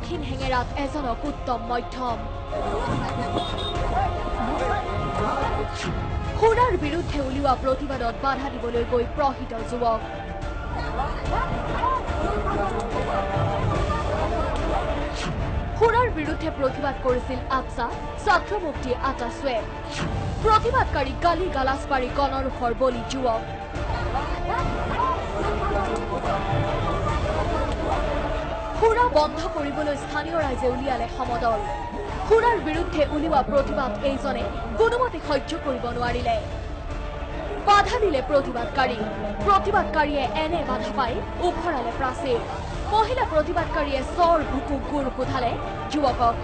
দক্ষিণ হেঙেৰাত এজনক উত্তম মধ্যম সুৰাৰ বিৰুদ্ধে উলিওৱা প্ৰতিবাদত বাধা দিবলৈ গৈ প্ৰহিত যুৱক সুৰাৰ বিৰুদ্ধে প্ৰতিবাদ কৰিছিল আফছা ছাত্ৰমুক্তি আটাছৱে প্ৰতিবাদকাৰী গালি গালাজ পাৰি গণৰোষৰ বলি যুৱক সুৰা বন্ধ কৰিবলৈ স্থানীয় ৰাইজে উলিয়ালে সমদল সুৰাৰ বিৰুদ্ধে উলিওৱা প্ৰতিবাদ এইজনে কোনোমতে সহ্য কৰিব নোৱাৰিলে বাধা দিলে প্ৰতিবাদকাৰীয়ে এনে বাধা পাই উফৰালে প্ৰাচীৰ মহিলা প্ৰতিবাদকাৰীয়ে চৰ বুকু গুৰ কোধালে যুৱকক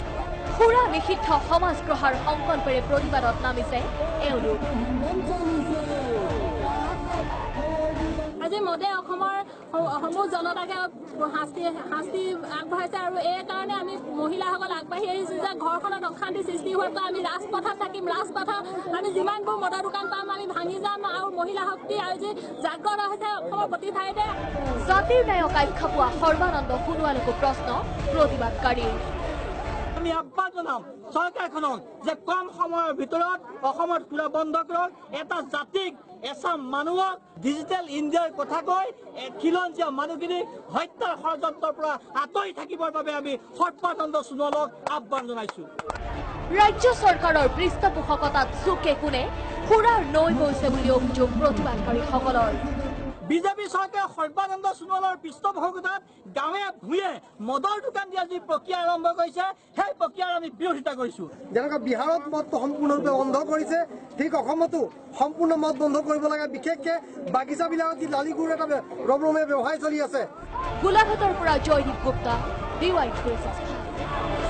সুৰা নিষিদ্ধ সমাজ গ্ৰহাৰ সংকল্পেৰে প্ৰতিবাদত নামিছে এওঁলোক আজি মদে অসমৰ সমূহ জনতাকে শাস্তি আগবঢ়াইছে আৰু এই কাৰণে আমি মহিলাসকল আগবাঢ়ি আহিছো যে ঘৰখনত অশান্তি সৃষ্টি হোৱাৰ পৰা আমি ৰাজপথত থাকিম ৰাজপথত আমি যিমানবোৰ মদৰ দোকান পাম আমি ভাঙি যাম আৰু মহিলা শক্তি আৰু যি জাগ্ৰত হৈছে অসমৰ প্ৰতি ঠাইতে জাতিৰ নায়ক আখ্যা পোৱা সৰ্বানন্দ সোণোৱালকো প্ৰশ্ন প্ৰতিবাদকাৰীৰ আমি আহ্বান জনাম চৰকাৰখনক যে কম সময়ৰ ভিতৰত অসমত সুৰা বন্ধ কৰক এটা জাতিক এচাম মানুহক ডিজিটেল ইণ্ডিয়াৰ কথা কৈ খিলঞ্জীয়া মানুহখিনিক হত্যাৰ ষড়যন্ত্ৰৰ পৰা আঁতৰি থাকিবৰ বাবে আমি সৰ্বানন্দ সোণোৱালক আহ্বান জনাইছো ৰাজ্য চৰকাৰৰ পৃষ্ঠপোষকতাত চুকে কোণে সুৰাৰ নৈ বৈছে বুলি অভিযোগ প্ৰতিবাদকাৰীসকলৰ বিজেপি চৰকাৰে সৰ্বানন্দ সোণোৱালৰ পৃষ্ঠপোষকতাত গাঁৱে ভূঞে মদৰ দোকান দিয়া যি প্ৰক্ৰিয়া আৰম্ভ কৰিছে সেই প্ৰক্ৰিয়াৰ আমি বিৰোধিতা কৰিছো যেনেকৈ বিহাৰত মদটো সম্পূৰ্ণৰূপে বন্ধ কৰিছে ঠিক অসমতো সম্পূৰ্ণ মদ বন্ধ কৰিব লাগে বিশেষকৈ বাগিচাবিলাকত যি লালিগুৰ এটা ৰমৰমীয়া ব্যৱসায় চলি আছে গোলাঘাটৰ পৰা জয়দীপ গুপ্তা DY 365